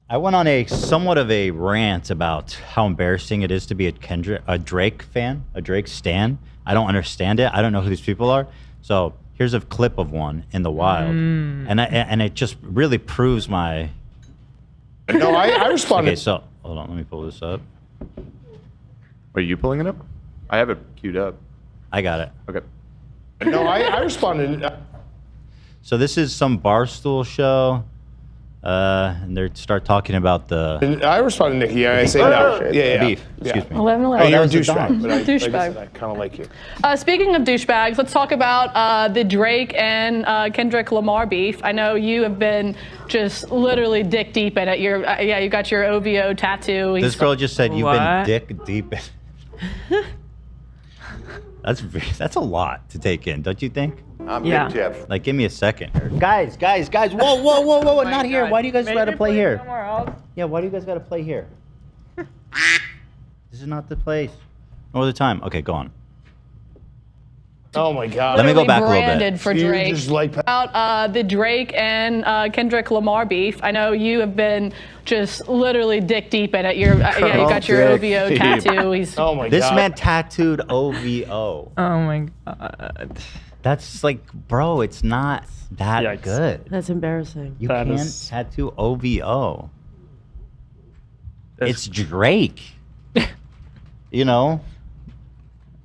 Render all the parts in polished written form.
I went on a somewhat of a rant about how embarrassing it is to be a Drake fan, a Drake stan. I don't understand it. I don't know who these people are. So here's a clip of one in the wild, and it just really proves my. No, I responded. Okay, so hold on, let me pull this up. Are you pulling it up? I have it queued up. I got it. Okay. No, I responded. So this is some Barstool show. And they start talking about the. I responded, Nikki. I say no. Yeah. Beef. Excuse me. 11-11. You're a was the douchebag. dog. But I Douchebag. I kind of like you. Speaking of douchebags, let's talk about the Drake and Kendrick Lamar beef. I know you have been just literally dick deep in it. You got your OVO tattoo. This girl just said you've been What? dick deep in. That's a lot to take in, don't you think? I'm Yeah. Big Jeff. Like, give me a second. Guys, whoa, not here. Why do you guys gotta play here? Yeah, why do you guys gotta play here? This is not the place. Nor the time. Okay, go on. Oh my God. Let me go back a little bit. Branded for You Drake. just like- About the Drake and Kendrick Lamar beef. I know you have been just literally dick deep in it. You got your Dick OVO deep. tattoo. Oh my This God. man tattooed OVO. Oh my god. That's like, bro, it's not that Yikes. good. That's embarrassing. You That can't is- tattoo OVO. That's- It's Drake. You know?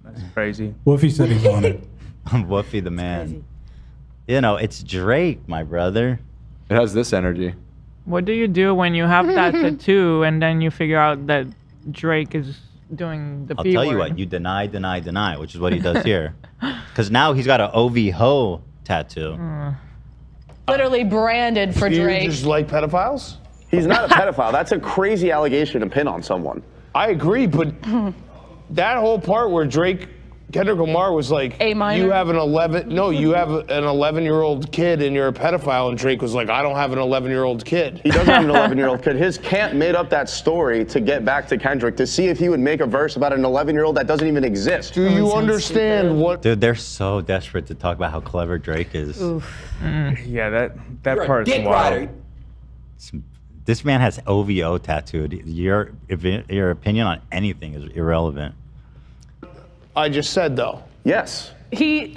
That's crazy. Woofy said he's on it. Woofy the man. You know, it's Drake, my brother. It has this energy. What do you do when you have that tattoo and then you figure out that Drake is doing the I'll P tell word? you what, you deny, which is what he does here. Because now he's got an OVO tattoo. Literally branded for You Drake. just like pedophiles? He's not a pedophile. That's a crazy allegation to pin on someone. I agree, but that whole part where Kendrick Lamar was like, A minor? you have an 11-year-old kid and you're a pedophile, and Drake was like, I don't have an 11-year-old kid. He doesn't have an 11-year-old kid. His camp made up that story to get back to Kendrick to see if he would make a verse about an 11-year-old that doesn't even exist. Do you understand what? Dude, they're so desperate to talk about how clever Drake is. Yeah, that part's wild. This man has OVO tattooed. Your opinion on anything is irrelevant. I just said though. Yes. He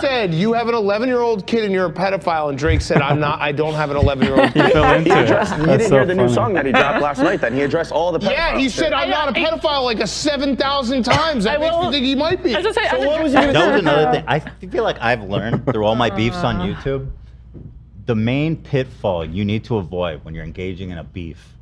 said you have an 11-year-old kid and you're a pedophile, and Drake said I'm not. I don't have an 11-year-old kid. Fell into it. You didn't hear the new song that he dropped last night. Then he addressed all the. Yeah, he said I'm not a pedophile like 7,000 times. That makes me think he might be. I was gonna say, So what was he gonna That say? was another thing. I feel like I've learned through all my beefs on YouTube, the main pitfall you need to avoid when you're engaging in a beef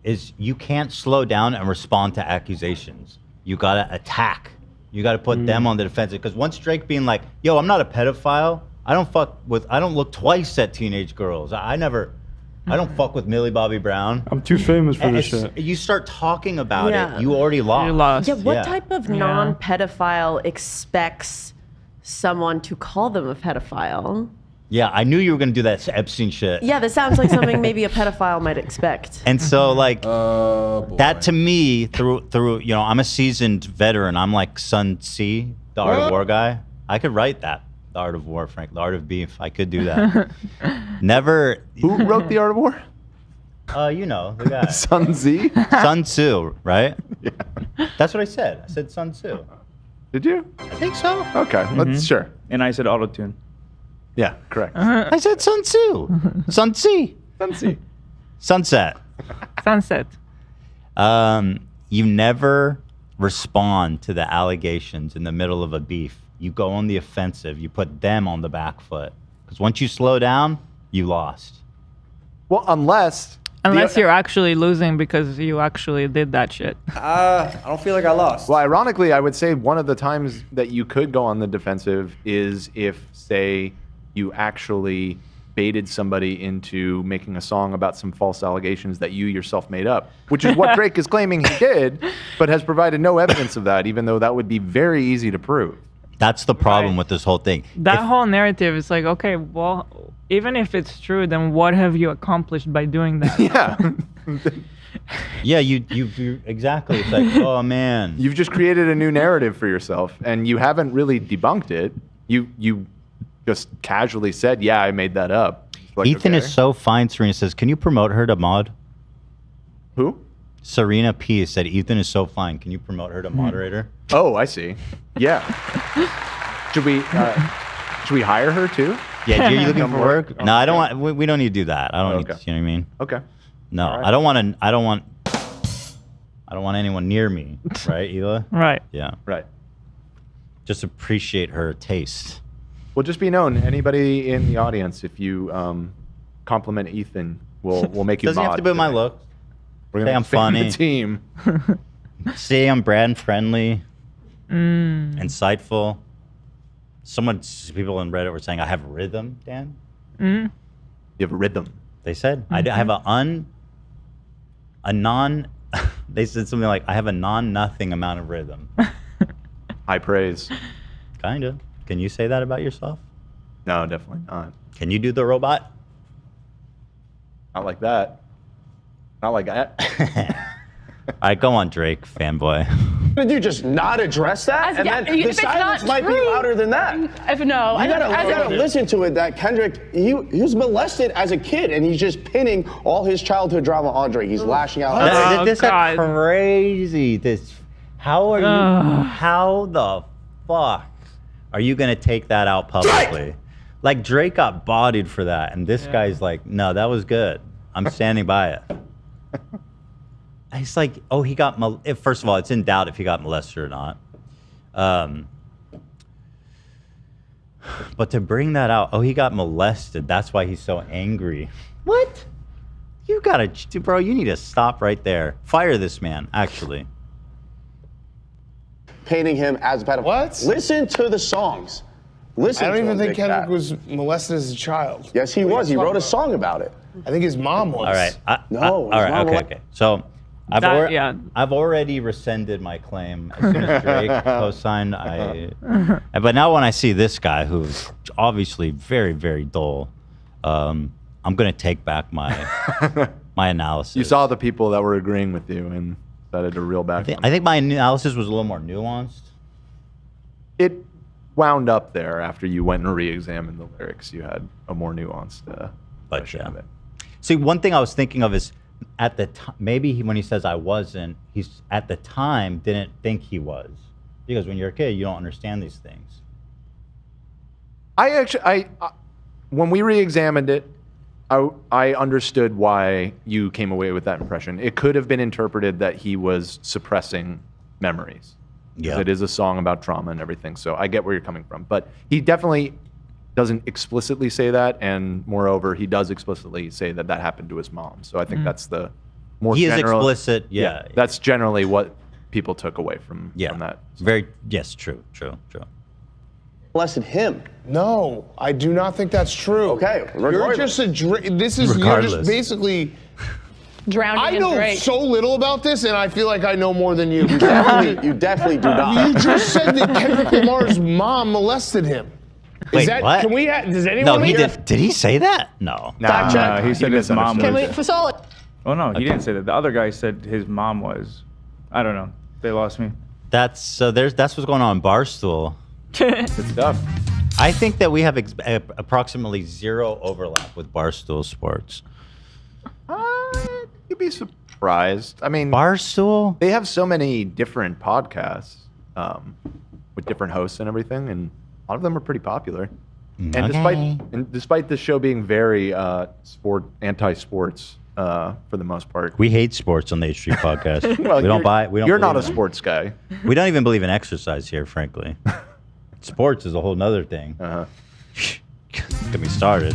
is you can't slow down and respond to accusations. You gotta attack. You gotta put them on the defensive. Because once Drake being like, yo, I'm not a pedophile. I don't look twice at teenage girls. I don't fuck with Millie Bobby Brown. I'm too famous for this shit. You start talking about Yeah. it, you already lost. You lost. Yeah, what Yeah. type of non-pedophile expects someone to call them a pedophile? Yeah, I knew you were gonna do that Epstein shit. Yeah, that sounds like something maybe a pedophile might expect. And so like that to me through I'm a seasoned veteran. I'm like Sun Tzu, the Art of War guy. I could write that. The Art of War, Frank. The Art of Beef. I could do that. Never. Who wrote The Art of War? You know the guy. Sun Tzu? Sun Tzu, right? Yeah. That's what I said. I said Sun Tzu. Did you? I think so. Okay, let's sure. And I said auto-tune. Yeah, correct. I said Sun Tzu. Sun Tzu. Sun Tzu. Sunset. Sunset. You never respond to the allegations in the middle of a beef. You go on the offensive. You put them on the back foot. Because once you slow down, you lost. Well, unless You're actually losing because you actually did that shit. I don't feel like I lost. Well, ironically, I would say one of the times that you could go on the defensive is if, say, you actually baited somebody into making a song about some false allegations that you yourself made up, which is what Drake is claiming he did, but has provided no evidence of that, even though that would be very easy to prove. That's the problem with this whole thing. That whole narrative is like, okay, well, even if it's true, then what have you accomplished by doing that? Yeah. Yeah, you exactly. It's like, oh man. You've just created a new narrative for yourself, and you haven't really debunked it. You just casually said, yeah, I made that up. Like, Ethan okay. is so fine. Serena says, can you promote her to mod? Who? Serena P said Ethan is so fine. Can you promote her to moderator? Oh, I see. Yeah. Should we hire her too? Yeah, you're looking for work? No, I don't want. We don't need to do that. I don't need. To, you know what I mean? Okay. No, right. I don't want to. I don't want anyone near me. Right, Hila? Right. Yeah. Right. Just appreciate her taste. Well, just be known, anybody in the audience, if you compliment Ethan, we'll make you Doesn't mod have to be my today. look. We're Say gonna I'm expand funny. the team. Say I'm brand friendly, insightful. People in Reddit were saying I have rhythm, Dan. You have a rhythm. They said I have they said something like I have a nothing amount of rhythm. High praise. Kinda. Can you say that about yourself? No, definitely not. Can you do the robot? Not like that. Not like that. All right, go on, Drake, fanboy. Did you just not address that? And yeah, then the if it's silence not might be true- louder than that. If no, You gotta listen to it that Kendrick, he was molested as a kid and he's just pinning all his childhood drama on Drake. He's lashing out. Oh, This is God. crazy. How are you? How the fuck are you gonna take that out publicly? Like Drake got bodied for that, and this guy's like, no, that was good. I'm standing by it. It's like, oh, he got first of all, it's in doubt if he got molested or not. But to bring that out, oh, he got molested. That's why he's so angry. What? You gotta, bro. You need to stop right there. Fire this man. Actually, Painting him as a pedophile. What? Listen to the songs. Listen I don't to even him, think Big Kendrick Cat. was molested as a child. Yes, he was. He wrote a song about it. I think his mom was. all right. No, all right. it's not Okay. So, I've Yeah. I've already rescinded my claim as soon as Drake co-signed. But now when I see this guy who's obviously very, very dull, I'm gonna take back my analysis. You saw the people that were agreeing with you and decided to reel back. I think my analysis was a little more nuanced. It wound up there after you went and re-examined the lyrics. You had a more nuanced version of it. See, one thing I was thinking of is at the time, maybe when he says I wasn't, he's at the time didn't think he was. Because when you're a kid, you don't understand these things. I when we re-examined it, I understood why you came away with that impression. It could have been interpreted that he was suppressing memories. Yeah. It is a song about trauma and everything, so I get where you're coming from. But he definitely doesn't explicitly say that, and moreover, he does explicitly say that that happened to his mom. So I think that's the more He is general, explicit, yeah. That's generally what people took away from that. True. Molested him. No, I do not think that's true. Okay, You're regardless. just you're Regardless. just basically. Drowning I in know Drake. so little about this, and I feel like I know more than you. You definitely do not. You just said that Kendrick Lamar's mom molested him. Wait, Is that, what? Can we? Does anyone? No, he here- did. Did he say that? No. Fact check. He said his mom was. Can we, for solid? Oh no, he didn't say that. The other guy said his mom was. I don't know. They lost me. That's what's going on in Barstool. Good stuff. I think that we have approximately zero overlap with Barstool Sports. You'd be surprised. I mean, Barstool? they have so many different podcasts with different hosts and everything, and a lot of them are pretty popular. And despite this show being very anti-sports for the most part, We hate sports on the H3 podcast. well, we don't buy. We don't. You're not a believe in it. sports guy. We don't even believe in exercise here, frankly. Sports is a whole nother thing. Uh-huh. Get me started.